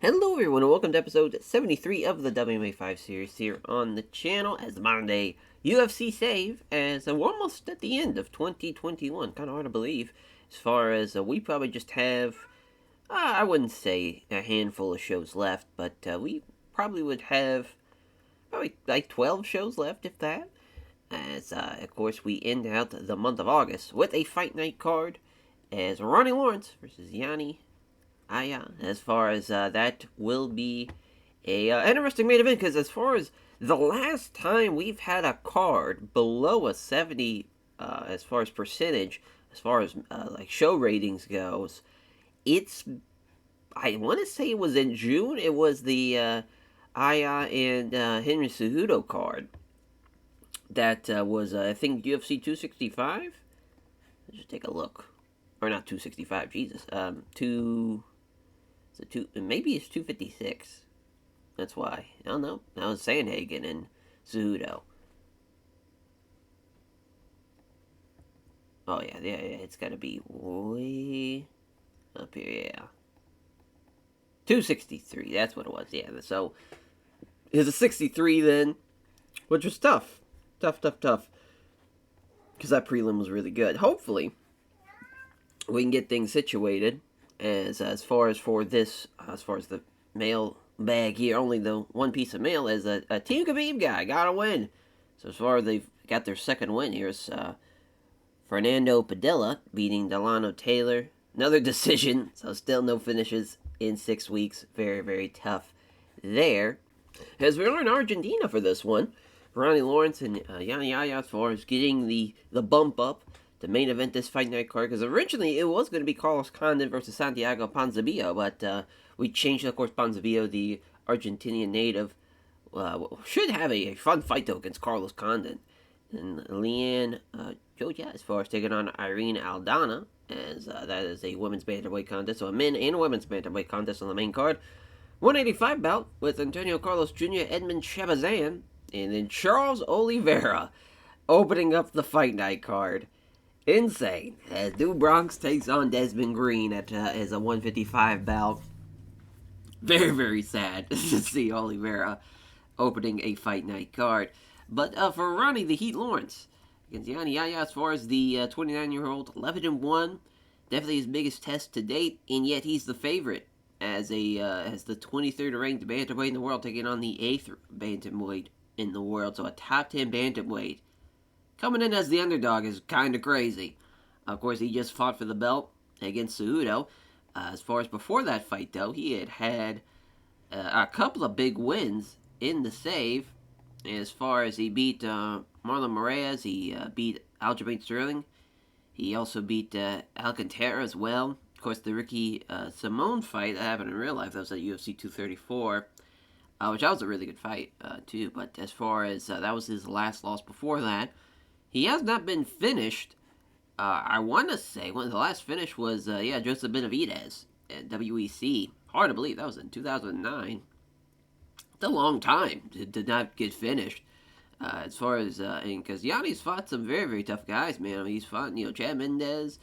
Hello everyone and welcome to episode 73 of the WMMA 5 series here on the channel as the modern day UFC save as we're almost at the end of 2021. Kind of hard to believe as far as we probably just have, I wouldn't say a handful of shows left, but we probably would have probably like 12 shows left if that. As of course we end out the month of August with a fight night card as Ronnie Lawrence versus Yahya. As far as that will be a interesting main event because as far as the last time we've had a card below a 70 as far as percentage, as far as like show ratings goes, it's I want to say it was in June. It was the Aya and Henry Cejudo card that was I think UFC 265. Let's just take a look, or not 265. Jesus, maybe it's 256. That's why. I don't know. That was Sandhagen and Cejudo. Oh yeah. It's gotta be way up here. Yeah, 263. That's what it was. Yeah. So it was a 63 then, which was tough. Tough. Because that prelim was really good. Hopefully, we can get things situated as far as for this, as far as the mail bag here, only the one piece of mail is a Team Khabib guy got a win. So as far as they've got their second win, here's Fernando Padilla beating Delano Taylor. Another decision, so still no finishes in 6 weeks. Very tough there. As we're in Argentina for this one, Ronnie Lawrence and Yahya as far as getting the bump up to main event this fight night card, because originally it was going to be Carlos Condit versus Santiago Ponzinibbio, but we changed, of course. Ponzinibbio, the Argentinian native, should have a fun fight though against Carlos Condit. And Leanne Joja as far as taking on Irene Aldana, as that is a women's bantamweight contest, so a men and women's bantamweight contest on the main card. 185 bout with Antonio Carlos Jr., Edmund Shabazan, and then Charles Oliveira opening up the fight night card. Insane. As New Bronx takes on Desmond Green as a 155 bout. Very sad to see Oliveira opening a fight night card. But for Ronnie the Heat Lawrence against Yahya, as far as the 29-year-old, 11-1, definitely his biggest test to date, and yet he's the favorite as the 23rd ranked bantamweight in the world, taking on the 8th bantamweight in the world. So a top 10 bantamweight coming in as the underdog is kind of crazy. Of course, he just fought for the belt against Cejudo. As far as before that fight, though, he had a couple of big wins in the save. As far as he beat Marlon Moraes, he beat Aljamain Sterling. He also beat Alcantara as well. Of course, the Ricky Simone fight that happened in real life, that was at UFC 234. Which that was a really good fight, too. But as far as that was his last loss before that, he has not been finished. I want to say the last finish was, Joseph Benavidez at WEC. Hard to believe. That was in 2009. It's a long time to not get finished. As far as, because Yanni's fought some very tough guys, man. I mean, he's fought, Chad Mendez.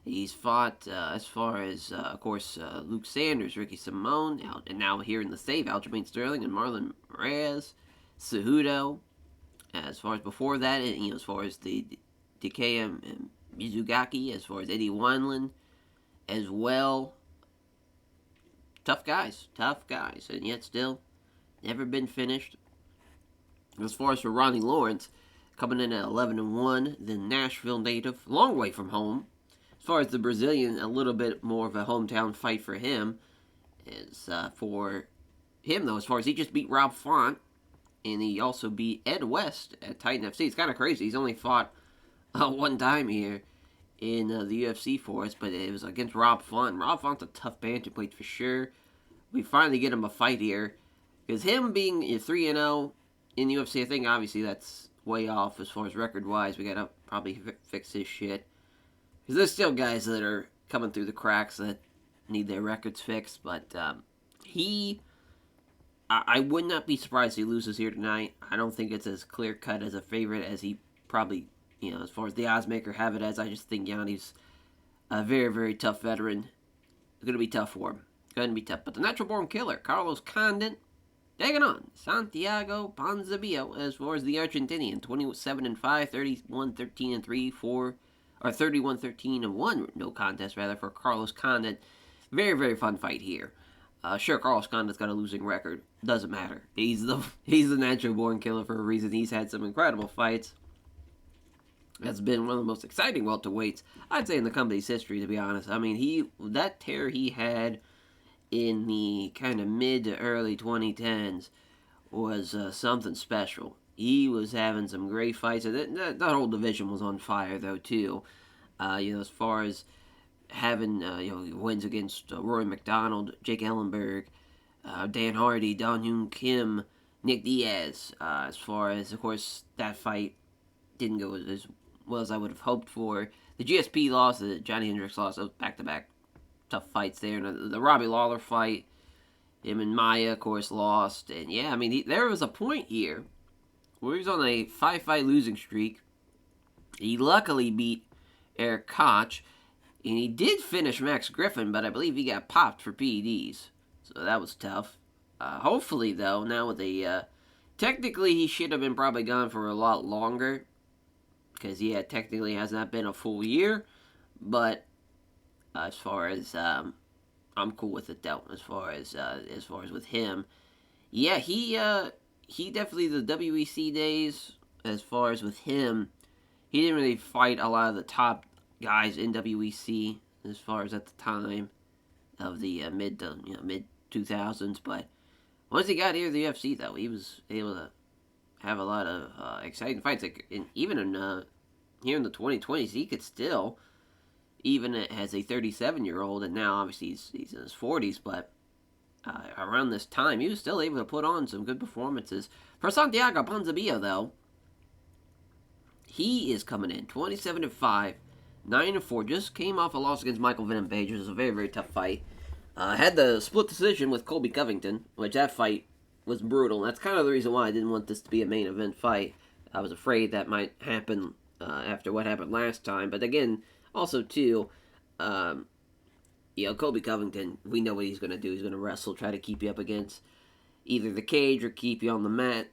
He's fought, as far as, of course, Luke Sanders, Ricky Simone, and now here in the save, Aljamain Sterling and Marlon Moraes, Cejudo. As far as before that, as far as the DKM Mizugaki, as far as Eddie Wineland as well. Tough guys, and yet still never been finished. As far as for Ronnie Lawrence, coming in at 11-1, the Nashville native, long way from home. As far as the Brazilian, a little bit more of a hometown fight for him. As for him, though, as far as he just beat Rob Font, and he also beat Ed West at Titan FC. It's kind of crazy. He's only fought one time here in the UFC for us, but it was against Rob Font. Rob Font's a tough bantamweight for sure. We finally get him a fight here. Because him being 3-0 in the UFC, I think obviously that's way off as far as record-wise. We got to probably fix his shit. Because there's still guys that are coming through the cracks that need their records fixed. But I would not be surprised if he loses here tonight. I don't think it's as clear-cut as a favorite as he probably, as far as the oddsmaker have it as. I just think Yanni's a very tough veteran. It's going to be tough for him. going to be tough. But the natural born killer, Carlos Condit, taking on Santiago Ponzinibbio as far as the Argentinian. 27-5, 31-13-3, 4, or 31-13-1, no contest rather, for Carlos Condit. Very, very fun fight here. Sure, Carlos Condit's got a losing record. Doesn't matter. He's the natural born killer for a reason. He's had some incredible fights. That's been one of the most exciting welterweights, I'd say, in the company's history, to be honest. I mean, that tear he had in the kind of mid to early 2010s was something special. He was having some great fights. That whole division was on fire, though, too. As far as having wins against Rory McDonald, Jake Ellenberg, Dan Hardy, Don Hyun Kim, Nick Diaz. As far as, of course, that fight didn't go as well as I would have hoped for. The GSP loss, the Johnny Hendricks loss, those back-to-back tough fights there. And the Robbie Lawler fight, him and Maya, of course, lost. And yeah, I mean, there was a point here where he was on a 5-fight losing streak. He luckily beat Eric Koch, and he did finish Max Griffin, but I believe he got popped for PEDs. So that was tough. Hopefully, though, now with technically he should have been probably gone for a lot longer, because, yeah, technically has not been a full year, but as far as, I'm cool with it, though, as far as with him. Yeah, he definitely, the WEC days, as far as with him, he didn't really fight a lot of the top guys in WEC, as far as at the time of the mid 2000s, but once he got here to the UFC, though, he was able to have a lot of exciting fights. Even here in the 2020s, he could still, even as a 37-year-old, and now obviously he's in his 40s, but around this time, he was still able to put on some good performances. For Santiago Ponzinibbio, though, he is coming in 27-5, 9-4. Just came off a loss against Michael Venom Page. It was a very, very tough fight. Had the split decision with Colby Covington, which that fight was brutal. That's kind of the reason why I didn't want this to be a main event fight. I was afraid that might happen after what happened last time. But again, also too, Colby Covington, we know what he's going to do. He's going to wrestle, try to keep you up against either the cage or keep you on the mat.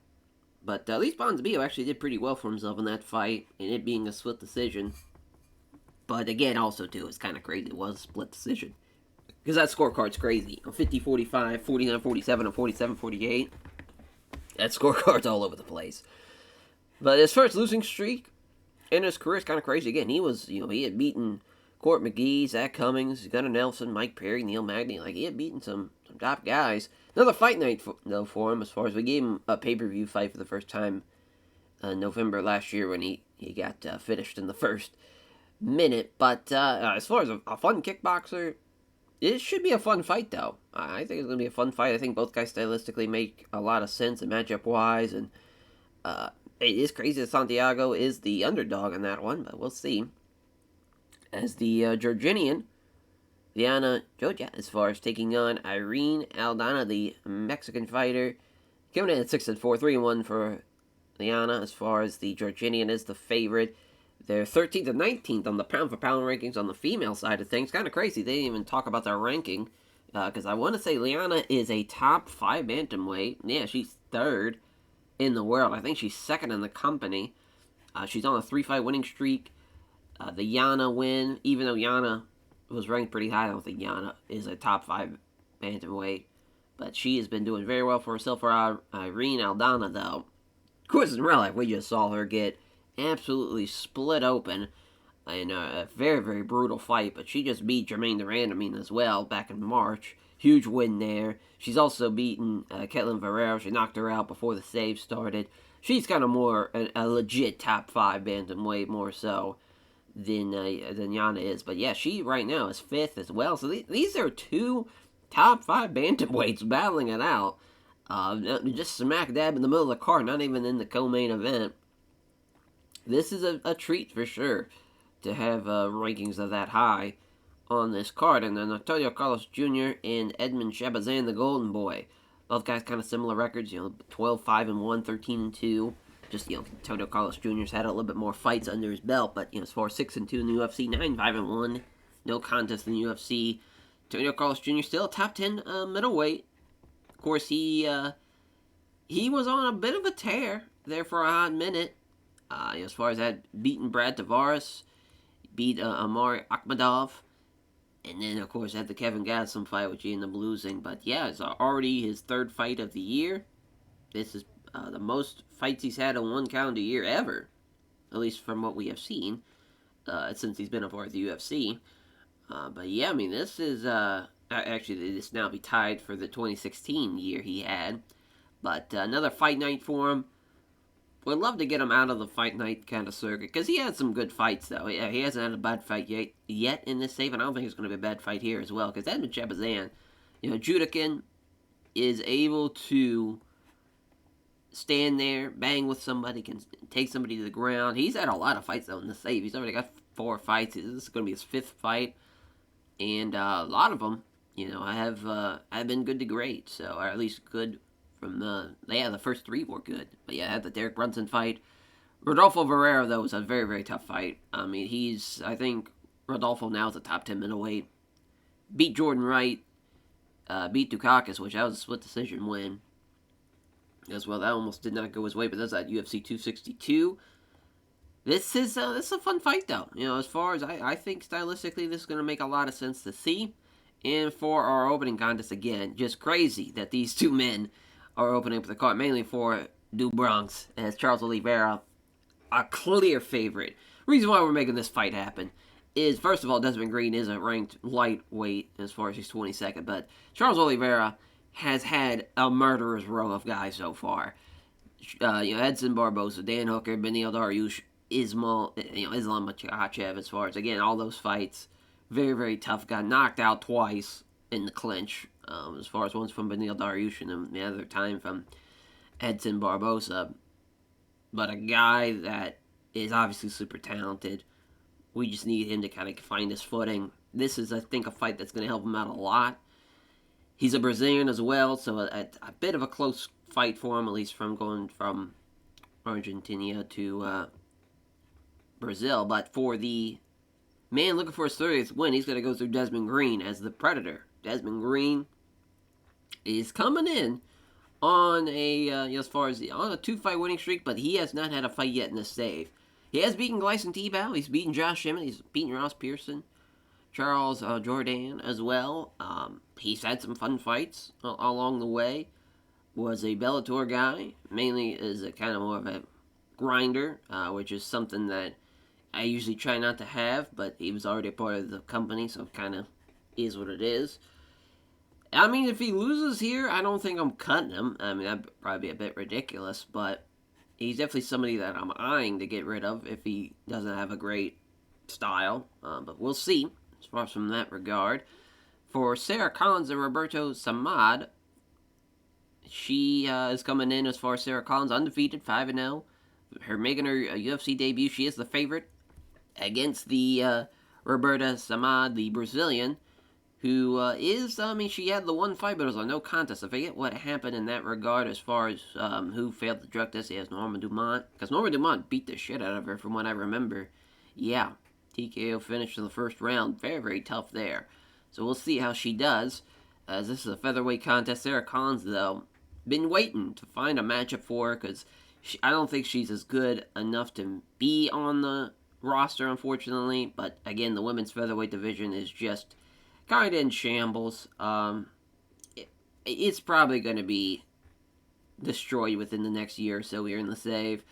But at least Ponzinibbio actually did pretty well for himself in that fight, and it being a split decision. But again, also too, it's kind of crazy. It was a split decision. Because that scorecard's crazy. 50-45, 49-47, and 47-48. That scorecard's all over the place. But as far as losing streak in his career, it's kind of crazy. Again, he had beaten Court McGee, Zach Cummings, Gunnar Nelson, Mike Perry, Neil Magny. He had beaten some top guys. Another fight night, for him, as far as we gave him a pay-per-view fight for the first time in November last year when he got finished in the first minute. But as far as a fun kickboxer, it should be a fun fight, though. I think it's going to be a fun fight. I think both guys stylistically make a lot of sense and matchup-wise. And it is crazy that Santiago is the underdog in that one, but we'll see. As the Georgian, Liana Joja, as far as taking on Irene Aldana, the Mexican fighter. Coming in at 6-4, 3-1 for Liana, as far as the Georgian is the favorite. They're 13th and 19th on the pound-for-pound rankings on the female side of things. Kind of crazy. They didn't even talk about their ranking. Because I want to say Liana is a top 5 bantamweight. Yeah, she's 3rd in the world. I think she's 2nd in the company. She's on a 3-fight winning streak. The Yana win, even though Yana was ranked pretty high, I don't think Yana is a top 5 bantamweight. But she has been doing very well for herself. For Irene Aldana, though, of course, in real life, we just saw her get absolutely split open in a very, very brutal fight, but she just beat Jermaine Durandamine as well back in March. Huge win there. She's also beaten Ketlin Ferreira. She knocked her out before the save started. She's kind of more a legit top 5 bantamweight, more so than Yana is. But yeah, she right now is 5th as well. So these are 2 top 5 bantamweights battling it out. Just smack dab in the middle of the card, not even in the co-main event. This is a treat for sure to have rankings of that high on this card. And then Antonio Carlos Jr. and Edmund Shabazan, the Golden Boy. Both guys kind of similar records, 12-5-1, 13-2. Just, Antonio Carlos Jr.'s had a little bit more fights under his belt, but, as far as 6-2 in the UFC, 9-5-1, no contest in the UFC. Antonio Carlos Jr. still a top 10 middleweight. Of course, he was on a bit of a tear there for a hot minute. As far as that, beating Brad Tavares, beat Amari Akhmadov, and then of course had the Kevin Gastelum fight, which he ended up losing. But yeah, it's already his third fight of the year. This is the most fights he's had in one calendar year ever, at least from what we have seen since he's been a part of the UFC. But yeah, I mean, this is actually this now be tied for the 2016 year he had. But another fight night for him. Would love to get him out of the fight night kind of circuit, because he had some good fights, though. He hasn't had a bad fight yet in this save, and I don't think it's going to be a bad fight here as well, because Edmund Chebazan, Judikin is able to stand there, bang with somebody, can take somebody to the ground. He's had a lot of fights, though, in the save. He's already got 4 fights. This is going to be his 5th fight, and a lot of them, have been good to great, so, or at least good. The first 3 were good. But yeah, I had the Derek Brunson fight. Rodolfo Vieira, though, was a very, very tough fight. I mean, I think Rodolfo now is a top 10 middleweight. Beat Jordan Wright. Beat Dukakis, which that was a split decision win. As well, that almost did not go his way, but that's at UFC 262. This is a fun fight, though. As far as I think stylistically, this is going to make a lot of sense to see. And for our opening contest, again, just crazy that these 2 men are opening up the card, mainly for Du Bronx, as Charles Oliveira, a clear favorite. Reason why we're making this fight happen is, first of all, Desmond Green is a ranked lightweight as far as he's 22nd, but Charles Oliveira has had a murderer's row of guys so far. Edson Barboza, Dan Hooker, Beneil Dariush, Islam Makhachev, as far as, again, all those fights. Very, very tough. Got knocked out twice in the clinch. As far as once from Beneil Dariush and the other time from Edson Barboza. But a guy that is obviously super talented. We just need him to kind of find his footing. This is, I think, a fight that's going to help him out a lot. He's a Brazilian as well, so a bit of a close fight for him, at least from going from Argentina to Brazil. But for the man looking for his 30th win, he's going to go through Desmond Green as the Predator. Desmond Green is coming in on as far as on a 2-fight winning streak, but he has not had a fight yet in this save. He has beaten Gleison Tebow, he's beaten Josh Emmett, he's beaten Ross Pearson, Charles Jourdain as well. He's had some fun fights along the way. Was a Bellator guy, mainly is a kind of more of a grinder, which is something that I usually try not to have, but he was already a part of the company, so it kind of is what it is. I mean, if he loses here, I don't think I'm cutting him. I mean, that'd probably be a bit ridiculous, but he's definitely somebody that I'm eyeing to get rid of if he doesn't have a great style. But we'll see, as far as from that regard. For Sarah Collins and Roberto Samad, she is coming in as far as Sarah Collins, undefeated, 5-0. Her making her UFC debut, she is the favorite against the Roberta Samad, the Brazilian, who she had the one fight, but it was a no contest. I forget what happened in that regard as far as who failed the drug test. He has Norma Dumont, because Norma Dumont beat the shit out of her from what I remember. Yeah, TKO finished in the first round. Very, very tough there. So we'll see how she does, as this is a featherweight contest. Sarah Collins, though, been waiting to find a matchup for her, because I don't think she's as good enough to be on the roster, unfortunately. But again, the women's featherweight division is just kind of in shambles. It's probably going to be destroyed within the next year or so here in the save.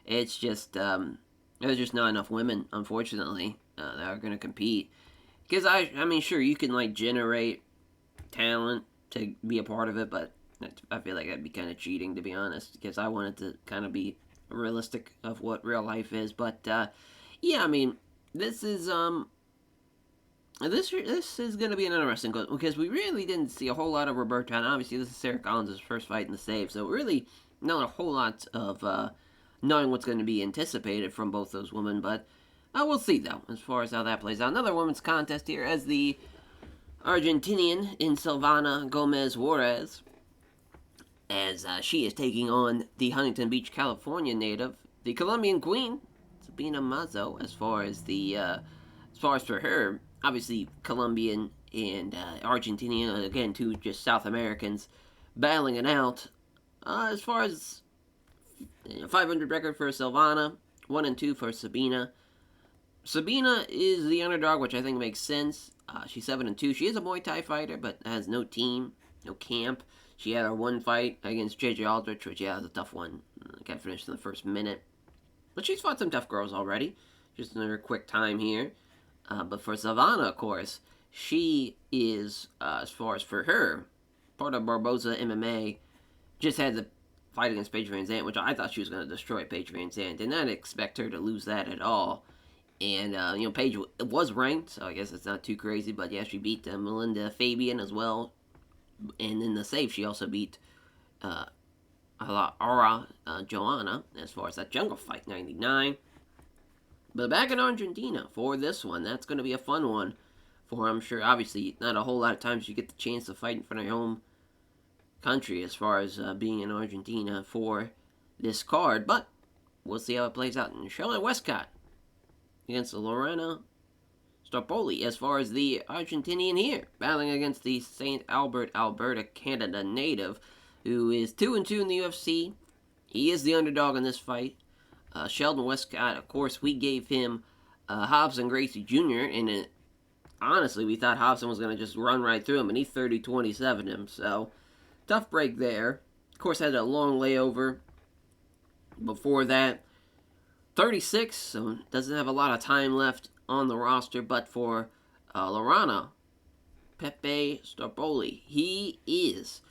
It's just, there's just not enough women, unfortunately, that are going to compete. Because, I mean, sure, you can, generate talent to be a part of it, but I feel like that'd be kind of cheating, to be honest, because I want it to kind of be realistic of what real life is. But, yeah, I mean, this is going to be an interesting one, because we really didn't see a whole lot of Roberta, and obviously this is Sarah Collins' first fight in the save, so really not a whole lot of knowing what's going to be anticipated from both those women, but we'll see, though, as far as how that plays out. Another women's contest here as the Argentinian in Silvana Gomez Juarez, as she is taking on the Huntington Beach, California native, the Colombian queen, Sabina Mazo, as far as for her. Obviously, Colombian and Argentina, again, two just South Americans battling it out. As far as 500 record for Silvana, 1-2 for Sabina. Sabina is the underdog, which I think makes sense. She's 7-2. She is a Muay Thai fighter, but has no team, no camp. She had her one fight against JJ Aldrich, which, yeah, was a tough one. Got finished in the first minute. But she's fought some tough girls already. Just in her quick time here. But for Silvana, of course, she is, as far as for her, part of Barboza MMA, just had the fight against Paige Van Zandt, which I thought she was going to destroy Paige Van Zandt. Did not expect her to lose that at all. And, Paige was ranked, so I guess it's not too crazy. But, yeah, she beat Melinda Fabian as well. And in the safe, she also beat Aura Joanna, as far as that jungle fight, 99. But back in Argentina for this one, that's going to be a fun one for, I'm sure, obviously, not a whole lot of times you get the chance to fight in front of your home country as far as being in Argentina for this card. But we'll see how it plays out. And Charlotte Westcott against Lorena Starpoli as far as the Argentinian here, battling against the St. Albert, Alberta, Canada native, who is 2-2 in the UFC. He is the underdog in this fight. Sheldon Westcott, of course, we gave him Hobson Gracie Jr., and honestly, we thought Hobson was going to just run right through him, and he 30-27 him, so tough break there. Of course, had a long layover before that. 36, so doesn't have a lot of time left on the roster, but for Lorena Pepe Starpoli, he is,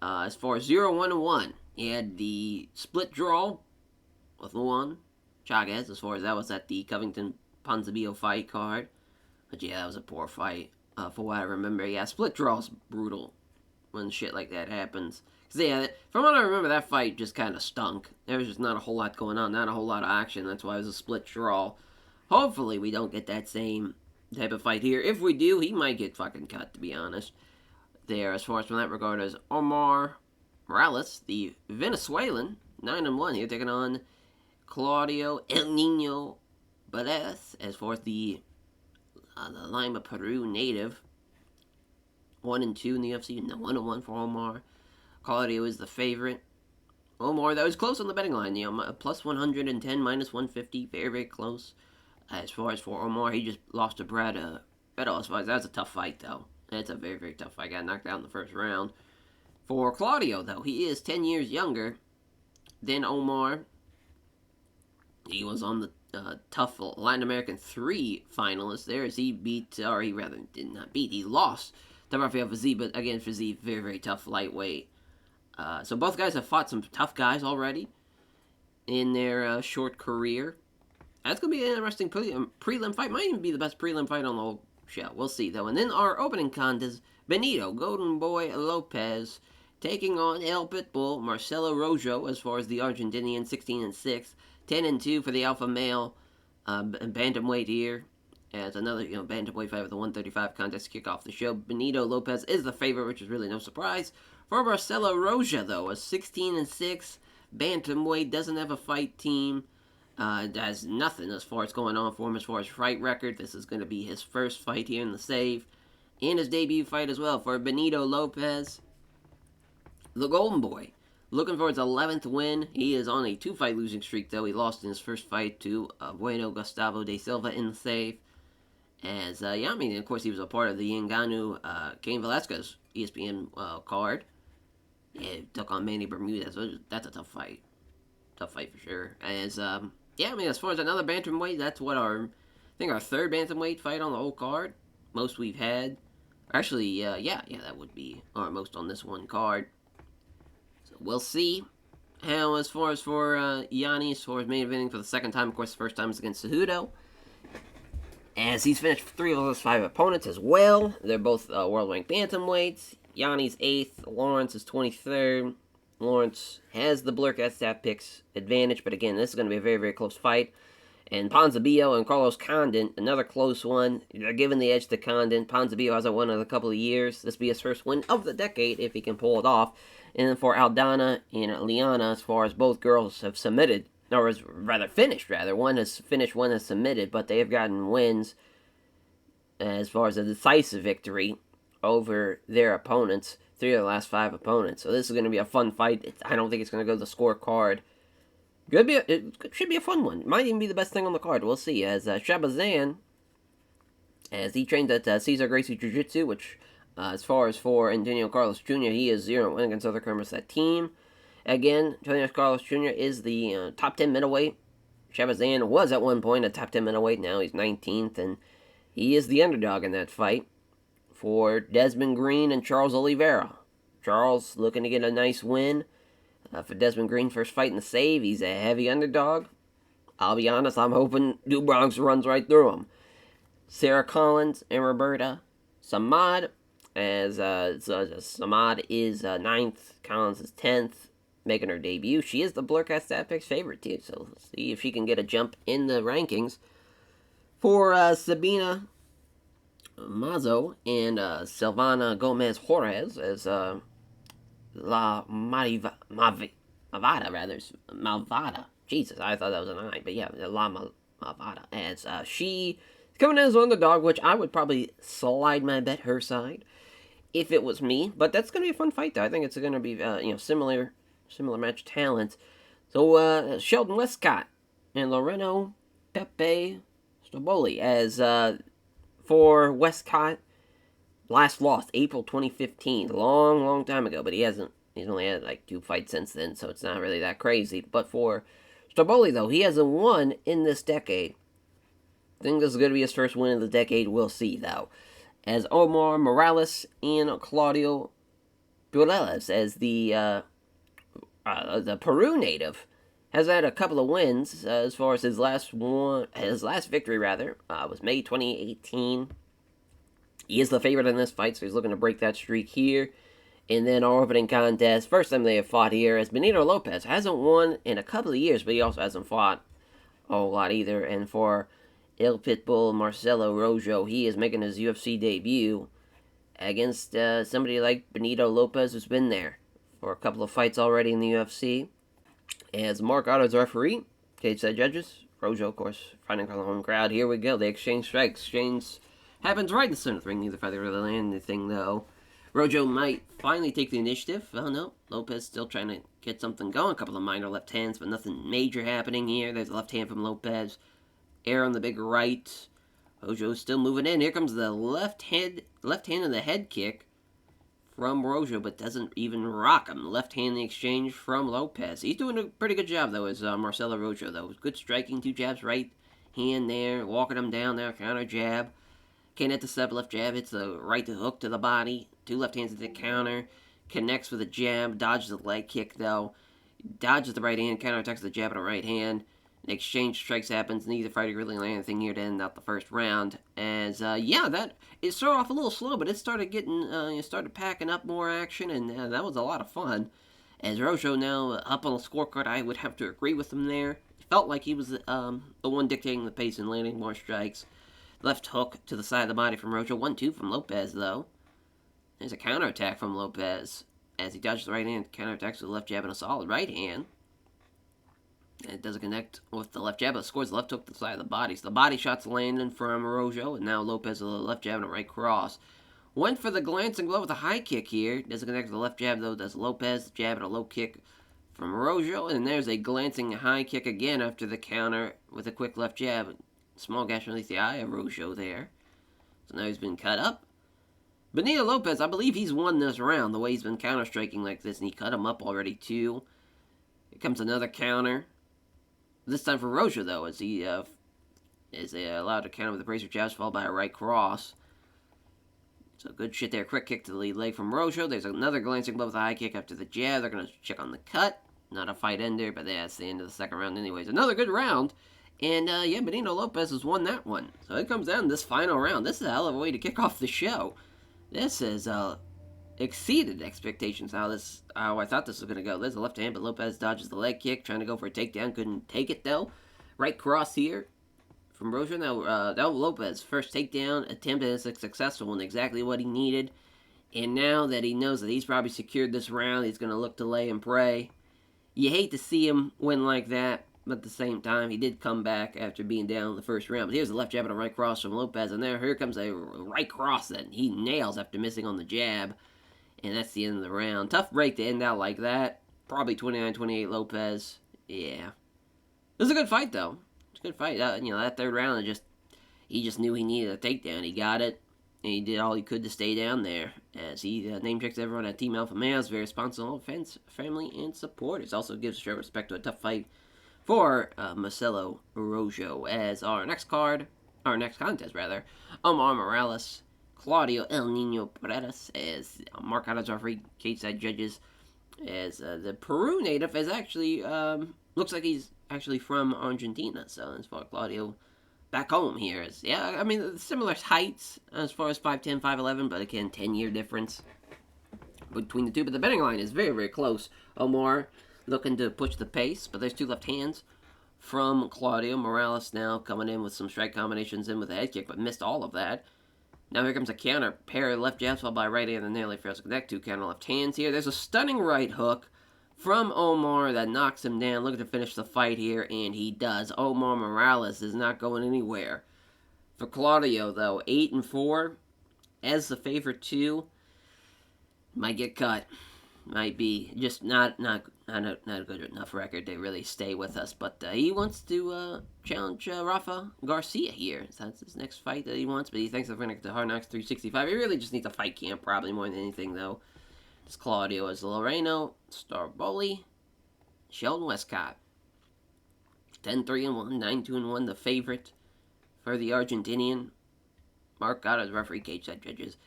as far as 0-1-1, he had the split draw with Luan Chagas, as far as that was at the Covington Ponzinibbio fight card. But yeah, that was a poor fight, for what I remember. Yeah, split draw's brutal when shit like that happens. Cause yeah, from what I remember, that fight just kind of stunk. There was just not a whole lot going on, not a whole lot of action. That's why it was a split draw. Hopefully we don't get that same type of fight here. If we do, he might get fucking cut, to be honest. There, as far as from that regard, as Omar Morales, the Venezuelan, 9-1 here, taking on Claudio El Nino Perez, as far as the Lima, Peru native. 1-2 in the UFC, and 1-1 for Omar. Claudio is the favorite. Omar, that was close on the betting line. Plus 110, minus 150, very, very close. As far as for Omar, he just lost to Brad Beto. As far as that's a tough fight, though. That's a very, very tough fight. Got knocked out in the first round. For Claudio, though, he is 10 years younger than Omar. He was on the tough Latin American 3 finalist there, as he beat, or he rather did not beat, he lost to Rafael Fiziev, but again, Fiziev, very, very tough lightweight. So both guys have fought some tough guys already in their short career. That's going to be an interesting prelim fight. Might even be the best prelim fight on the whole show. We'll see, though. And then our opening contest, Benito Golden Boy Lopez taking on El Pitbull Marcelo Rojo, as far as the Argentinian, 16-6, 10-2 for the alpha male bantamweight here. As another, bantamweight fight with the 135 contest to kick off the show. Benito Lopez is the favorite, which is really no surprise. For Marcelo Rojo, though, a 16-6 bantamweight, doesn't have a fight team. Has nothing as far as going on for him as far as fight record. This is going to be his first fight here in the save. And his debut fight as well for Benito Lopez. The Golden Boy, looking for his 11th win. He is on a 2-fight losing streak, though. He lost in his first fight to Bueno Gustavo de Silva in the save. As, of course, he was a part of the Ngannou, Cain Velasquez ESPN card. Yeah, he took on Manny Bermudez. That's a tough fight. Tough fight for sure. As, as far as another bantamweight, that's what our third bantamweight fight on the whole card. Most we've had. Actually, that would be our most on this one card. So we'll see how, as far as for Yanni, as far as main eventing for the second time, of course, the first time is against Cejudo. As he's finished 3 of his 5 opponents as well. They're both world-ranked bantamweights. Yanni's 8th, Lawrence is 23rd. Lawrence has the Blurk stat picks advantage, but again, this is going to be a very, very close fight. And Ponzinibbio and Carlos Condit, another close one. They're giving the edge to Condit. Ponzinibbio hasn't won in a couple of years. This will be his first win of the decade if he can pull it off. And then for Aldana and Liana, as far as both girls have submitted, or finished. One has finished, one has submitted, but they have gotten wins as far as a decisive victory. over their opponents, 3 of the last 5 opponents. So this is going to be a fun fight. I don't think it's going to go to the scorecard. It should be a fun one. Might even be the best thing on the card. We'll see. As Shabazan, as he trained at Cesar Gracie Jiu-Jitsu, which, as far as for Antonio Carlos Jr., he is 0-1 against other members of that team. Again, Antonio Carlos Jr. is the top 10 middleweight. Shabazan was at one point a top 10 middleweight. Now he's 19th, and he is the underdog in that fight for Desmond Green and Charles Oliveira. Charles looking to get a nice win. For Desmond Green, first fight in the save. He's a heavy underdog. I'll be honest, I'm hoping Du Bronx runs right through him. Sarah Collins and Roberta Samad, as Samad is 9th, Collins is 10th, making her debut. She is the Blurcast Stat Picks favorite, too, so let's see if she can get a jump in the rankings. For Sabina Mazo and Silvana Gomez Juarez, as Malvada. Jesus, I thought that was an I, but yeah, La Malvada. As she coming in as an underdog, which I would probably slide my bet her side if it was me. But that's going to be a fun fight, though. I think it's going to be similar match talent. So Sheldon Westcott and Loreno Pepe Stoboli. As for Westcott, last lost April 2015, long time ago, but he's only had like 2 fights since then, so it's not really that crazy. But for Stoboli, though, he hasn't won in this decade. I think this is going to be his first win of the decade. We'll see, though. As Omar Morales and Claudio Purelas, as the Peru native, has had a couple of wins. As far as his last victory was May 2018. He is the favorite in this fight, so he's looking to break that streak here. And then our opening contest, first time they have fought here, as Benito Lopez hasn't won in a couple of years, but he also hasn't fought a whole lot either. And for El Pitbull Marcelo Rojo, he is making his UFC debut against somebody like Benito Lopez, who's been there for a couple of fights already in the UFC. As Mark Otto's referee, cage side judges, Rojo, of course, fighting for the home crowd. Here we go. They exchange strikes. Exchange happens right in the center of the ring. Neither fighter really land anything, though. Rojo might finally take the initiative. Oh, no. Lopez still trying to get something going. A couple of minor left hands, but nothing major happening here. There's a left hand from Lopez. Air on the big right. Rojo still moving in. Here comes the left hand in the head kick from Rojo, but doesn't even rock him. Left hand in the exchange from Lopez. He's doing a pretty good job, though, as Marcelo Rojo, though. Good striking, 2 jabs, right hand there, walking him down there, counter jab. Can't hit the step, left jab, hits the right hook to the body. 2 left hands at the counter. Connects with a jab, dodges the leg kick, though. Dodges the right hand, counterattacks the jab and a right hand. An exchange strikes happens. Neither fighter really landed anything here to end out the first round. As, that, it started off a little slow, but it started getting, started packing up more action, and that was a lot of fun. As Rojo now up on the scorecard, I would have to agree with him there. It felt like he was the one dictating the pace and landing more strikes. Left hook to the side of the body from Rojo. 1-2 from Lopez, though. There's a counterattack from Lopez as he dodges the right hand, counterattacks with the left jab and a solid right hand. And it doesn't connect with the left jab, but scores the left hook to the side of the body. So the body shots landing from Rojo, and now Lopez with a left jab and a right cross. Went for the glancing blow with a high kick here. Doesn't connect with the left jab, though. Does Lopez, jab and a low kick from Rojo. And there's a glancing high kick again after the counter with a quick left jab. Small gash underneath the eye of Rojo there. So now he's been cut up. Benito Lopez, I believe he's won this round, the way he's been counter-striking like this, and he cut him up already, too. Here comes another counter. This time for Rojo, though, as he is allowed to counter with a bracer jabs, followed by a right cross. So good shit there. Quick kick to the lead leg from Rojo. There's another glancing blow with a high kick after the jab. They're going to check on the cut. Not a fight ender, but that's the end of the second round anyways. Another good round. And, Benito Lopez has won that one. So it comes down to this final round. This is a hell of a way to kick off the show. This has exceeded expectations how I thought this was going to go. There's a left hand, but Lopez dodges the leg kick, trying to go for a takedown. Couldn't take it, though. Right cross here from Rojo. Now, Lopez, first takedown attempt, and it's a successful one. Exactly what he needed. And now that he knows that he's probably secured this round, he's going to look to lay and pray. You hate to see him win like that. But at the same time, he did come back after being down in the first round. But here's a left jab and a right cross from Lopez. And here comes a right cross that he nails after missing on the jab. And that's the end of the round. Tough break to end out like that. Probably 29-28 Lopez. Yeah. It was a good fight, though. It's a good fight. That third round, he just knew he needed a takedown. He got it. And he did all he could to stay down there. As he name checks everyone at Team Alpha Males. Very responsible fans, family, and supporters. Also gives show respect to a tough fight for Marcelo Rojo. As our next contest, Omar Morales, Claudio El Nino Perez, as Mark Adams referee, cage-side judges, as the Peru native is actually, looks like he's actually from Argentina, so as far as Claudio back home here is, similar heights as far as 5'10", 5'11", but again, 10-year difference between the two, but the betting line is very, very close. Omar looking to push the pace, but there's two left hands from Claudio. Morales now coming in with some strike combinations in with a head kick, but missed all of that. Now here comes a counter. Pair of left jabs followed by right hand and nearly fails to connect. Two counter left hands here. There's a stunning right hook from Omar that knocks him down. Looking to finish the fight here, and he does. Omar Morales is not going anywhere. For Claudio, though, 8-4 as the favorite too. Might get cut. Might be just not a good enough record to really stay with us. But he wants to challenge Rafa Garcia here. So that's his next fight that he wants. But he thinks they're going to get to Hard Knocks 365. He really just needs a fight camp, probably more than anything, though. It's Claudio as Loreno, Starboli, Sheldon Westcott. 10-3-1, 9-2-1, the favorite for the Argentinian. Mark Gatto as referee, cage side judges.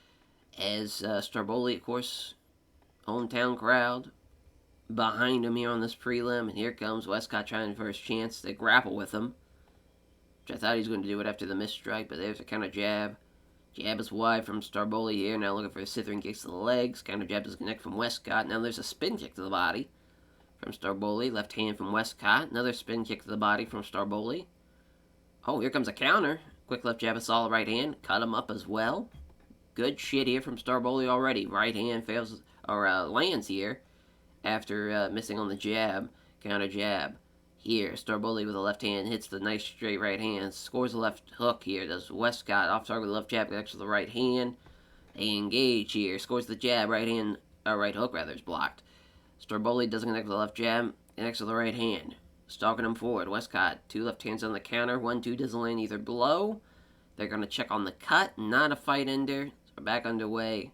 As Starboli, of course, hometown crowd behind him here on this prelim. And here comes Westcott trying for his chance to grapple with him, which I thought he was going to do it after the missed strike, but there's a counter jab. Jab is wide from Starboli here. Now looking for a Scythian kicks to the legs. Counter jab doesn't connect from Westcott. Now there's a spin kick to the body from Starboli. Left hand from Westcott. Another spin kick to the body from Starboli. Oh, here comes a counter. Quick left jab, a solid right hand. Cut him up as well. Good shit here from Starboli already. Right hand fails or lands here after missing on the jab. Counter jab. Here, Starboli with a left hand hits the nice straight right hand. Scores a left hook here. Does Westcott off target with a left jab connects to the right hand. They engage here. Scores the jab. Right hook rather is blocked. Starboli doesn't connect with the left jab. Connects to the right hand. Stalking him forward. Westcott, two left hands on the counter. 1-2 doesn't land either blow. They're going to check on the cut. Not a fight ender. So we're back underway.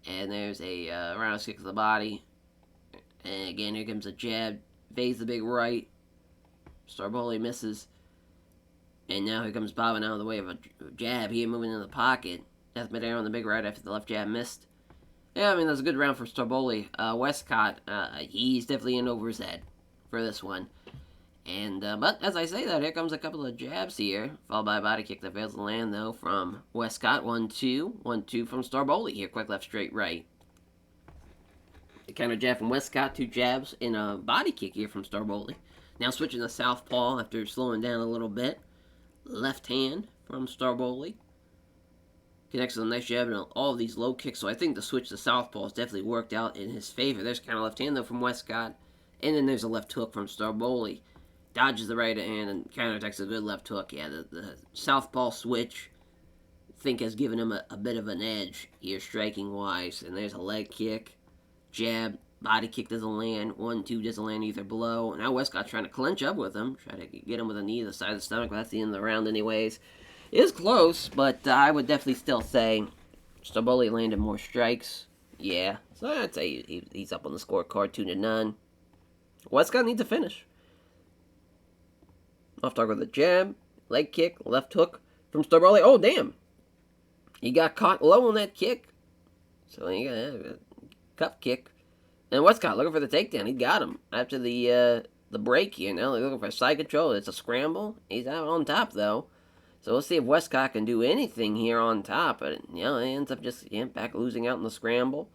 And there's a round kick to the body. And again, here comes a jab. Fades the big right. Starboli misses. And now here comes bobbing out of the way of a jab here, moving in the pocket. Death midair on the big right after the left jab missed. Yeah, that's a good round for Starboli. Westcott, he's definitely in over his head for this one. And, but as I say that, here comes a couple of jabs here, followed by a body kick that fails to land, though, from Westcott. 1-2. 1-2 from Starboli here. Quick left, straight right. The counter jab from Westcott, two jabs, and a body kick here from Starboli. Now switching to southpaw after slowing down a little bit. Left hand from Starboli. Connects with a nice jab and all of these low kicks. So I think the switch to southpaw has definitely worked out in his favor. There's kind of left hand though from Westcott. And then there's a left hook from Starboli. Dodges the right hand and counterattacks a good left hook. Yeah, the southpaw switch I think has given him a bit of an edge here striking wise. And there's a leg kick. Jab. Body kick doesn't land. 1-2 doesn't land either blow. Now Westcott trying to clinch up with him. Try to get him with a knee to the side of the stomach. But that's the end of the round anyways. It is close, but I would definitely still say Starboli landed more strikes. Yeah. So I'd say he's up on the scorecard 2-0. Westcott needs to finish. Off target with a jab. Leg kick. Left hook from Starboli. Oh, damn. He got caught low on that kick. So he got a cup kick. And Westcott looking for the takedown. He got him after the break here. Now they're looking for side control. It's a scramble. He's out on top, though. So we'll see if Westcott can do anything here on top. But, he ends up just back losing out in the scramble.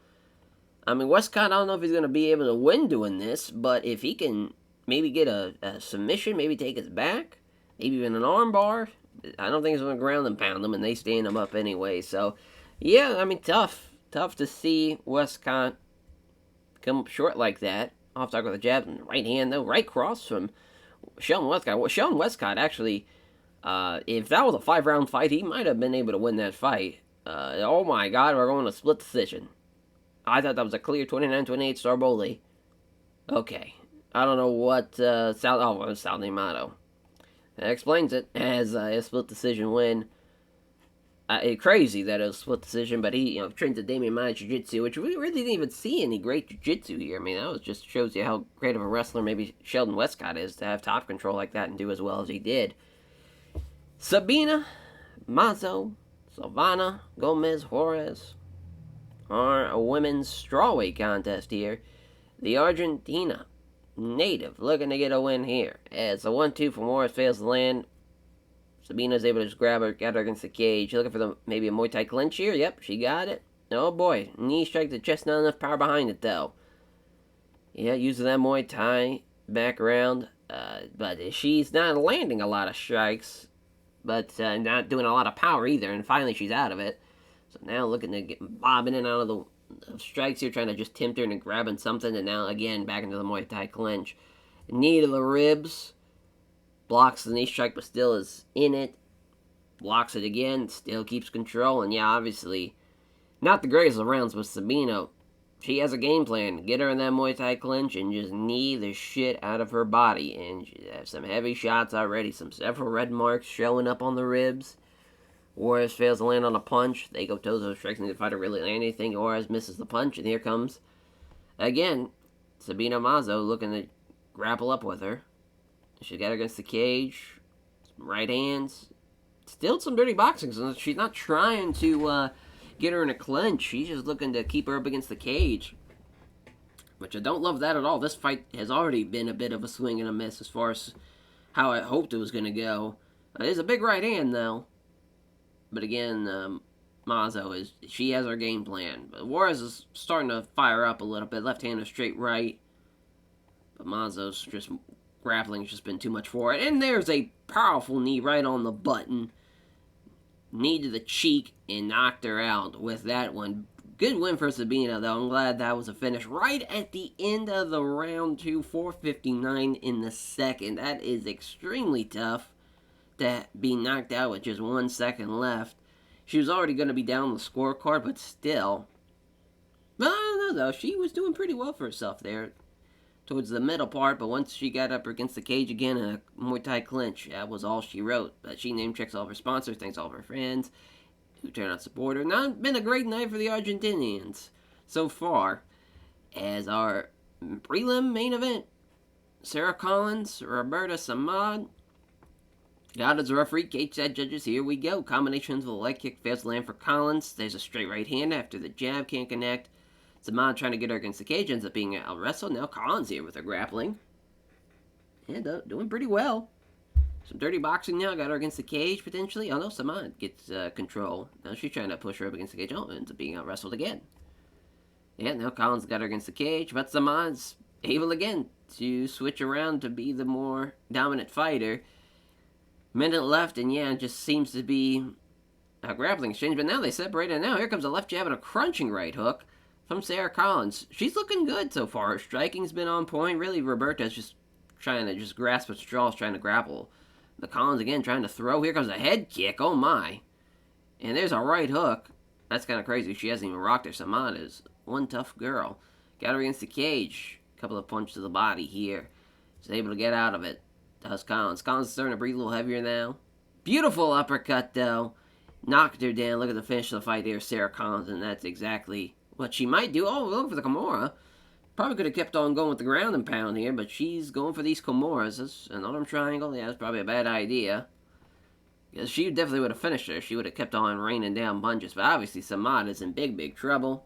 Westcott, I don't know if he's going to be able to win doing this. But if he can maybe get a submission, maybe take his back, maybe even an arm bar, I don't think he's going to ground and pound him. And they stand him up anyway. So, yeah, tough. Tough to see Westcott come up short like that. Off target with a jab and right hand, though. Right cross from Sheldon Westcott actually, if that was a 5-round fight, he might have been able to win that fight. Oh my God, we're going to split decision. I thought that was a clear 29-28 Starboli. Okay. I don't know what, Sal D'Amato. That explains it as a split decision win. Crazy that it was split decision, but he, trained the WMMA Jiu-Jitsu, which we really didn't even see any great Jiu-Jitsu here. I mean, that was just shows you how great of a wrestler maybe Sheldon Westcott is to have top control like that and do as well as he did. Sabina, Mazo, Silvana, Gomez, Juarez are a women's strawweight contest here. The Argentina native looking to get a win here. As the 1-2 from Juarez fails to land, Sabina's able to just grab her, get her against the cage. Looking for maybe a Muay Thai clinch here. Yep, she got it. Oh boy, knee strike to the chest, not enough power behind it though. Yeah, using that Muay Thai back around. But she's not landing a lot of strikes, but not doing a lot of power either. And finally she's out of it. So now looking to get bobbing in and out of the strikes here, trying to just tempt her into grabbing something. And now again back into the Muay Thai clinch. Knee to the ribs. Blocks the knee strike, but still is in it. Blocks it again, still keeps control. And yeah, obviously, not the greatest of rounds, but Sabina, she has a game plan. Get her in that Muay Thai clinch and just knee the shit out of her body. And she has some heavy shots already. Several red marks showing up on the ribs. Juarez fails to land on a punch. They go toe-to-toe strikes and the fighter really land anything. Juarez misses the punch, and here comes, again, Sabina Mazo looking to grapple up with her. She got her against the cage. Some right hands. Still some dirty boxing. So she's not trying to get her in a clinch. She's just looking to keep her up against the cage. Which I don't love that at all. This fight has already been a bit of a swing and a miss as far as how I hoped it was going to go. It is a big right hand, though. But again, Mazo, she has her game plan. But Juarez is starting to fire up a little bit. Left hand is straight right. But Mazo's just... grappling's just been too much for it. And there's a powerful knee right on the button. Knee to the cheek and knocked her out with that one. Good win for Sabina, though. I'm glad that was a finish right at the end of the round 2, 4:59 in the second. That is extremely tough to be knocked out with just 1 second left. She was already going to be down the scorecard, but still. I don't know, though. She was doing pretty well for herself there towards the middle part, but once she got up against the cage again in a Muay Thai clinch, that was all she wrote. But she name checks all of her sponsors, thanks all of her friends who turned out to support her. Now, it's been a great night for the Argentinians so far. As our prelim main event, Sarah Collins, Roberta Samad. God as a referee, cage side judges, here we go. Combinations with a leg kick fails to land for Collins. There's a straight right hand after the jab, can't connect. Samad trying to get her against the cage, ends up being out wrestled. Now Collins here with her grappling. And doing pretty well. Some dirty boxing now, got her against the cage potentially. Oh no, Samad gets control. Now she's trying to push her up against the cage. Oh, ends up being out wrestled again. Yeah, now Collins got her against the cage, but Samad's able again to switch around to be the more dominant fighter. Minute left, and yeah, it just seems to be a grappling exchange. But now they separate, and now here comes a left jab and a crunching right hook from Sarah Collins. She's looking good so far. Her striking's been on point. Really, Roberta's just trying to just grasp at straws, trying to grapple. The Collins again trying to throw. Here comes a head kick. Oh my. And there's a right hook. That's kind of crazy. She hasn't even rocked her. Samad is one tough girl. Got her against the cage. A couple of punches to the body here. She's able to get out of it. Does Collins. Collins is starting to breathe a little heavier now. Beautiful uppercut, though. Knocked her down. Look at the finish of the fight here, Sarah Collins, and that's exactly what she might do. Oh, look for the Kimura. Probably could have kept on going with the ground and pound here, but she's going for these Kimuras. That's an arm triangle. Yeah, that's probably a bad idea. Because she definitely would have finished her. She would have kept on raining down punches. But obviously, Samad is in big, big trouble.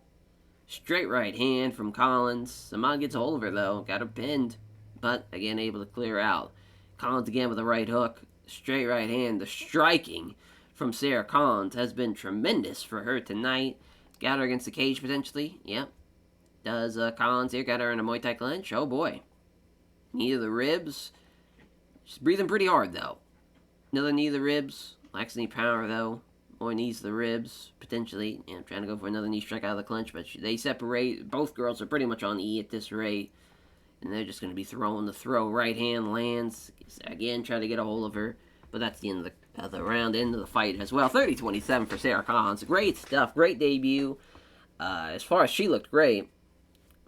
Straight right hand from Collins. Samad gets a hold of her, though. Got her pinned. But, again, able to clear out. Collins again with a right hook. Straight right hand. The striking from Sarah Collins has been tremendous for her tonight. Got her against the cage, potentially. Yep. Does Collins here. Got her in a Muay Thai clinch. Oh, boy. Knee to the ribs. She's breathing pretty hard, though. Another knee to the ribs. Lacks any power, though. More knees to the ribs, potentially. Yeah, I'm trying to go for another knee strike out of the clinch, but they separate. Both girls are pretty much on E at this rate. And they're just going to be throwing the throw. Right hand lands. Again, try to get a hold of her. But that's the end of the round, end of the fight as well. 30-27 for Sarah Collins. Great stuff. Great debut. As far as she looked great.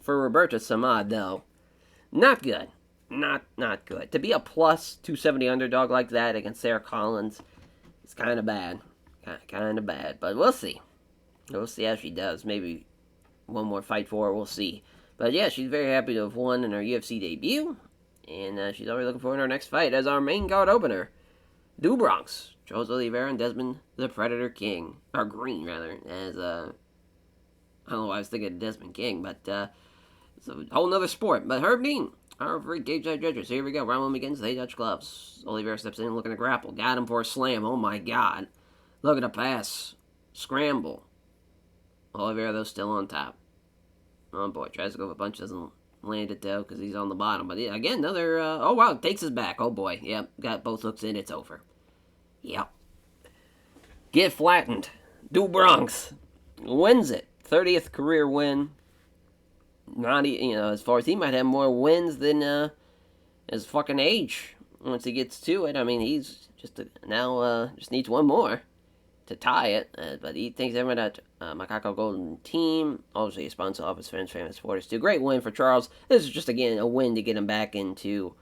For Roberta Samad, though, not good. Not good. To be a plus 270 underdog like that against Sarah Collins is kind of bad. Kind of bad. But we'll see. We'll see how she does. Maybe one more fight for her. We'll see. But yeah, she's very happy to have won in her UFC debut. And she's already looking forward to her next fight as our main card opener. Do Bronx. Charles Oliveira and Desmond the Predator King. Or Green, rather. As, I don't know why I was thinking of Desmond King, but, it's a whole nother sport. But Herb Dean, our three cage-side judges. Here we go. Round one begins. They touch gloves. Oliveira steps in looking to grapple. Got him for a slam. Oh my god. Look at the pass. Scramble. Oliveira, though, still on top. Oh boy. Tries to go for a punch. Doesn't land it, though, because he's on the bottom. But yeah, again, another. Oh wow. Takes his back. Oh boy. Yep. Got both hooks in. It's over. Yep. Get flattened. Do Bronx. Wins it. 30th career win. Not, as far as he might have more wins than his fucking age once he gets to it. I mean, he's just now just needs one more to tie it. But he thinks everyone at Macaco Golden Team, obviously a sponsor of his friends, famous supporters too. Great win for Charles. This is just again a win to get him back into.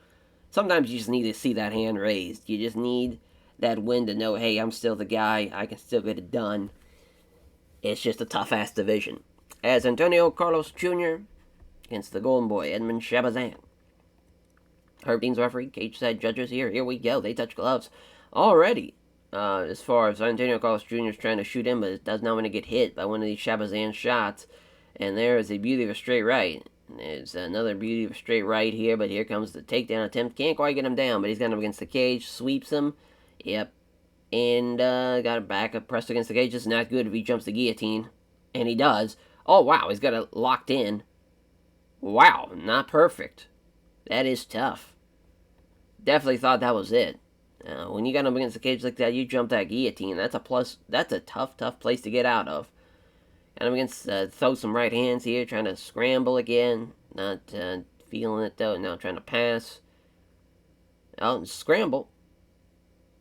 Sometimes you just need to see that hand raised. You just need that win to know, hey, I'm still the guy. I can still get it done. It's just a tough ass division. As Antonio Carlos Jr. against the Golden Boy, Edmund Shabazan. Herb Dean's referee, cage side judges here. Here we go. They touch gloves already. As far as Antonio Carlos Jr. is trying to shoot him, but it does not want to get hit by one of these Shabazan shots. And there is a beauty of a straight right. There's another beauty of a straight right here, but here comes the takedown attempt. Can't quite get him down, but he's got him against the cage. Sweeps him. Yep. And got it back up, pressed against the cage. It's not good if he jumps the guillotine. And he does. Oh, wow. He's got it locked in. Wow. Not perfect. That is tough. Definitely thought that was it. When you got him against the cage like that, you jump that guillotine. That's a plus. That's a tough place to get out of. Got him against, throw some right hands here, trying to scramble again. Not feeling it, though. Now trying to pass. Oh, scramble.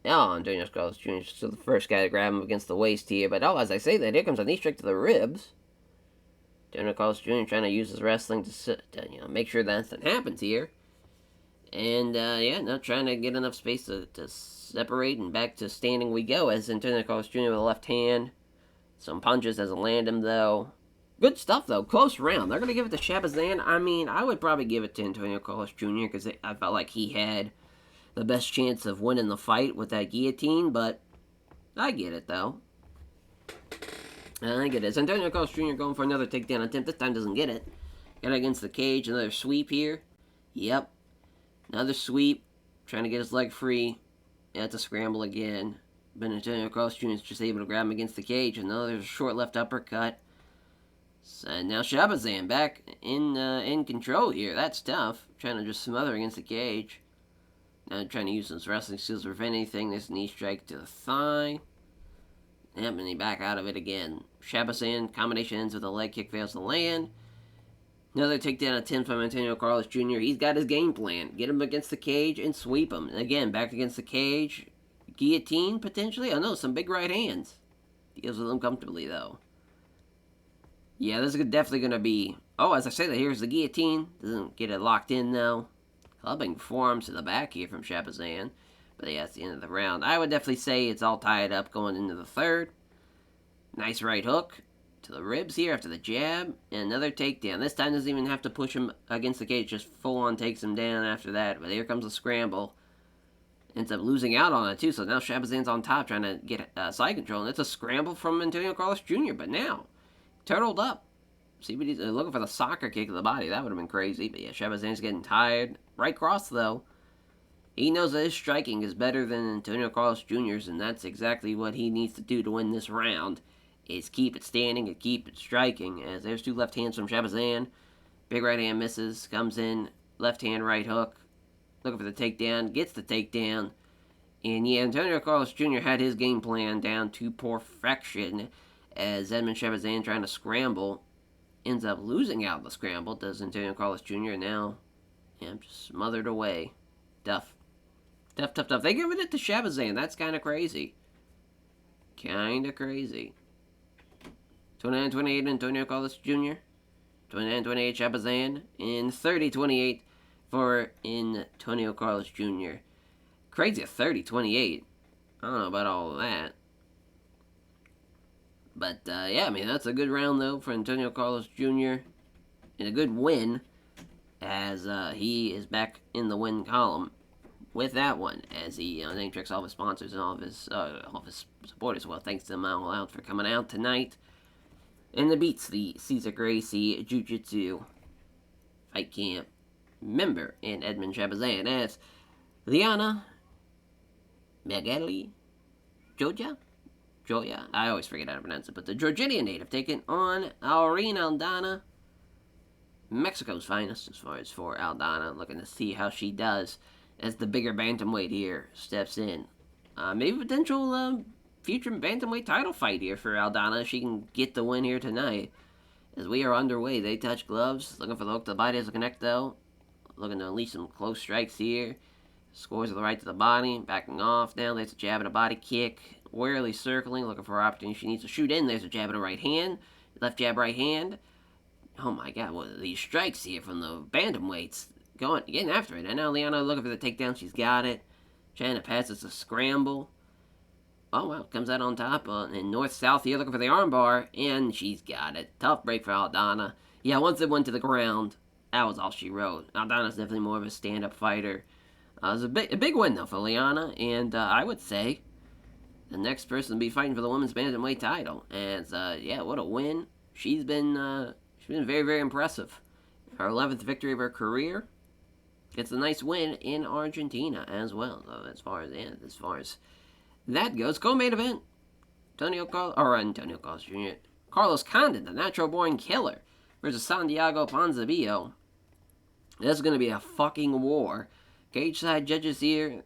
Oh, Antonio Carlos Jr. is the first guy to grab him against the waist here. But, as I say that, here comes a knee strike to the ribs. Antonio Carlos Jr. trying to use his wrestling to make sure that happens here. And, now trying to get enough space to separate, and back to standing we go as Antonio Carlos Jr. with a left hand. Some punches doesn't land him, though. Good stuff, though. Close round. They're going to give it to Shabazan. I mean, I would probably give it to Antonio Carlos Jr. because I felt like he had the best chance of winning the fight with that guillotine, but I get it, though. I get it. It's Antonio Carlos Jr. going for another takedown attempt. This time doesn't get it. Got it against the cage. Another sweep here. Yep. Another sweep. Trying to get his leg free. That's a scramble again. But Antonio Carlos Jr. is just able to grab him against the cage. Another short left uppercut. So now Shabazan back in control here. That's tough. Trying to just smother against the cage. Now trying to use his wrestling skills to prevent anything. This knee strike to the thigh. Yep, and he back out of it again. Shabazan, combination ends with a leg kick, fails to land. Another takedown attempt from Antonio Carlos Jr. He's got his game plan. Get him against the cage and sweep him. And again, back against the cage. Guillotine, potentially? Oh no, some big right hands. Deals with them comfortably, though. Yeah, this is definitely going to be... Oh, as I say that, here's the guillotine. Doesn't get it locked in, though. Clubbing forearms to the back here from Shabazan. But yeah, it's the end of the round. I would definitely say it's all tied up going into the third. Nice right hook to the ribs here after the jab. And another takedown. This time doesn't even have to push him against the cage. Just full on takes him down after that. But here comes the scramble. Ends up losing out on it too. So now Shabazan's on top trying to get side control. And it's a scramble from Antonio Carlos Jr. But now, turtled up. See what he's looking for the soccer kick to the body. That would have been crazy. But yeah, Shabazan's getting tired. Right cross though. He knows that his striking is better than Antonio Carlos Jr.'s, and that's exactly what he needs to do to win this round, is keep it standing and keep it striking. As there's two left hands from Shabazan. Big right hand misses, comes in, left hand right hook. Looking for the takedown, gets the takedown. And yeah, Antonio Carlos Jr. had his game plan down to perfection, as Edmund Shabazan trying to scramble ends up losing out the scramble. Does Antonio Carlos Jr. now And just smothered away. Tough. Tough. They giving it to Shabazan. That's kind of crazy. Kind of crazy. 29-28 Antonio Carlos Jr. 29-28 Shabazan. And 30-28 for Antonio Carlos Jr. Crazy at 30-28. I don't know about all of that. But, yeah, I mean, that's a good round, though, for Antonio Carlos Jr. And a good win, as he is back in the win column with that one, as he name checks all of his sponsors and all of his supporters. Well, thanks to them all out for coming out tonight. And it beats the Cesar Gracie Jiu-Jitsu Fight Camp member in Edmond Shabazan as Liana Magali Joya? I always forget how to pronounce it, but the Georgian native taking on Aureen Aldana, Mexico's finest as far as for Aldana. Looking to see how she does as the bigger bantamweight here steps in. Maybe potential future bantamweight title fight here for Aldana if she can get the win here tonight. As we are underway, they touch gloves. Looking for the hook to the body as a connect though. Looking to unleash some close strikes here. Scores to the right to the body. Backing off now. There's a jab and a body kick. Warily circling. Looking for her opportunity. She needs to shoot in. There's a jab and a right hand. Left jab, right hand. Oh my god, what are these strikes here from the bantamweights? Getting after it. And now Liana looking for the takedown. She's got it. Trying to pass. It's a scramble. Oh wow, comes out on top in north-south here looking for the armbar. And she's got it. Tough break for Aldana. Yeah, once it went to the ground, that was all she wrote. Aldana's definitely more of a stand-up fighter. It was a big win, though, for Liana. And I would say the next person to be fighting for the women's bantamweight title. And, yeah, what a win. She's been very, very impressive. Her 11th victory of her career. Gets a nice win in Argentina as well. So as far as that goes, co-main event. Antonio Carlos Jr. Carlos Condit, the natural-born killer, versus Santiago Ponzinibbio. This is going to be a fucking war. Cage side judges here.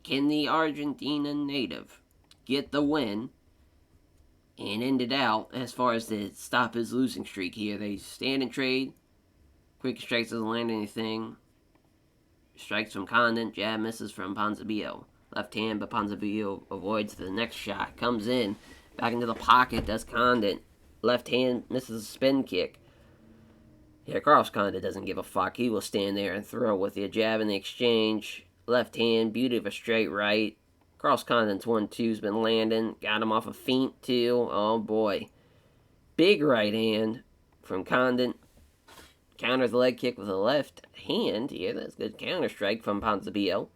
Can the Argentina native get the win and end it out as far as to stop his losing streak here? They stand and trade. Quick strikes doesn't land anything. Strikes from Condit. Jab misses from Ponzinibbio. Left hand, but Ponzinibbio avoids the next shot. Comes in. Back into the pocket. Does Condit. Left hand misses a spin kick. Yeah, Carlos Condit doesn't give a fuck. He will stand there and throw with the jab in the exchange. Left hand, beauty of a straight right. Carlos Condit's 1-2's been landing. Got him off a feint, too. Oh, boy. Big right hand from Condit. Counters the leg kick with a left hand. Yeah, that's a good counter strike from Ponzinibbio.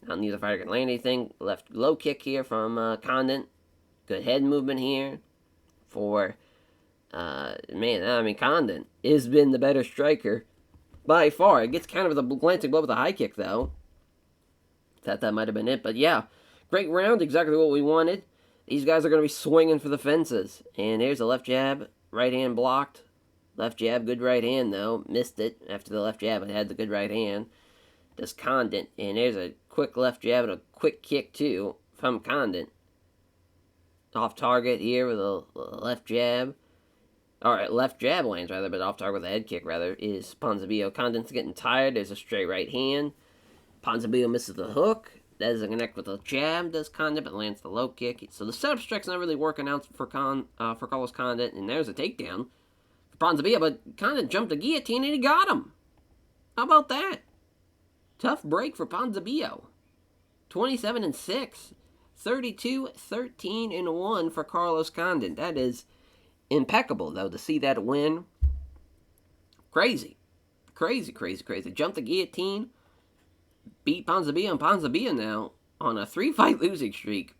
Now, neither fighter can land anything. Left low kick here from Condit. Good head movement here for... Condit has been the better striker by far. It gets kind of the glancing blow with a high kick, though. Thought that might have been it, but yeah. Great round, exactly what we wanted. These guys are going to be swinging for the fences. And here's a left jab, right hand blocked. Left jab, good right hand, though. Missed it after the left jab. It had the good right hand. Does Condit. And there's a quick left jab and a quick kick, too, from Condit. Off target here with a left jab. Alright, left jab lands, rather, but off target with a head kick, rather, is Ponzinibbio. Condit's getting tired. There's a straight right hand. Ponzinibbio misses the hook. Doesn't connect with the jab, does Condit, but lands the low kick. So the setup strike's not really working out for Carlos Condit. And there's a takedown for Ponzinibbio, but Condit jumped the guillotine and he got him. How about that? Tough break for Ponzinibbio. 27-6. 32-13-1 for Carlos Condit. That is impeccable, though, to see that win. Crazy. Jumped the guillotine. Beat Ponzinibbio, and Ponzinibbio now on a 3-fight losing streak.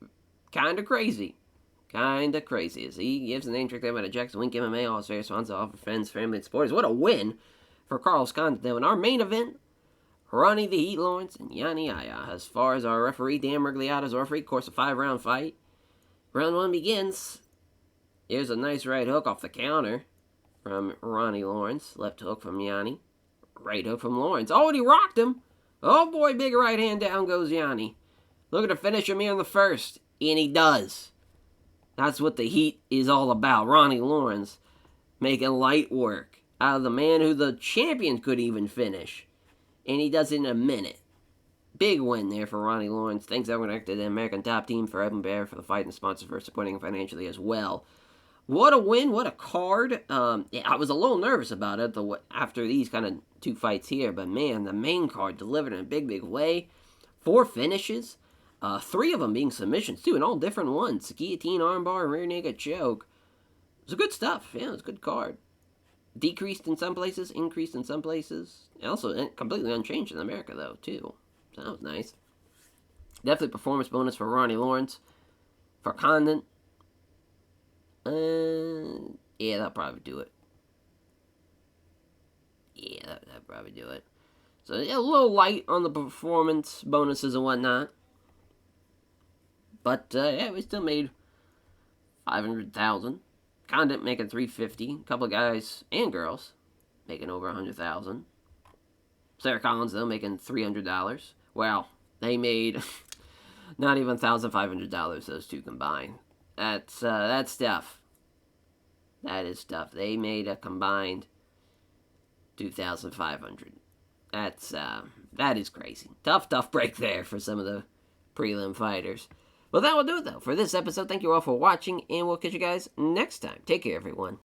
Kinda crazy. As he gives the name check there by the Jackson Wink MMA, all his various sponsors, all for friends, family, and supporters. What a win for Carlos Condit. Now, in our main event, Ronnie the Heat Lawrence and Yahya. As far as our referee, Dan Mergliata's referee, of course, a 5-round fight. Round 1 begins. Here's a nice right hook off the counter from Ronnie Lawrence. Left hook from Yanni. Right hook from Lawrence. Oh, and he rocked him. Oh, boy, big right hand down goes Yanni. Looking to finish him here in the first. And he does. That's what the Heat is all about. Ronnie Lawrence making light work out of the man who the champion could even finish and he does it in a minute. Big win there for Ronnie Lawrence. Thanks everyone to the American Top Team for Evan Bear for the fight and sponsors for supporting him financially as well. What a win! What a card! Yeah, I was a little nervous about it after these kind of 2 fights here, but man, the main card delivered in a big, big way. 4 finishes, 3 of them being submissions too, and all different ones: guillotine, armbar, rear naked choke. It was good stuff. Yeah, it was a good card. Decreased in some places, increased in some places. Also completely unchanged in America though too. So that was nice. Definitely performance bonus for Ronnie Lawrence. For Condon. Yeah, that'll probably do it. Yeah, that'll probably do it. So, yeah, a little light on the performance bonuses and whatnot. But, yeah, we still made $500,000. Condon making $350,000. A couple of guys and girls making over $100,000. Sarah Collins, though, making $300. Well, they made not even $1,500, those two combined. That's stuff. That is stuff. They made a combined $2,500. That is crazy. Tough break there for some of the prelim fighters. Well, that will do it, though, for this episode. Thank you all for watching, and we'll catch you guys next time. Take care, everyone.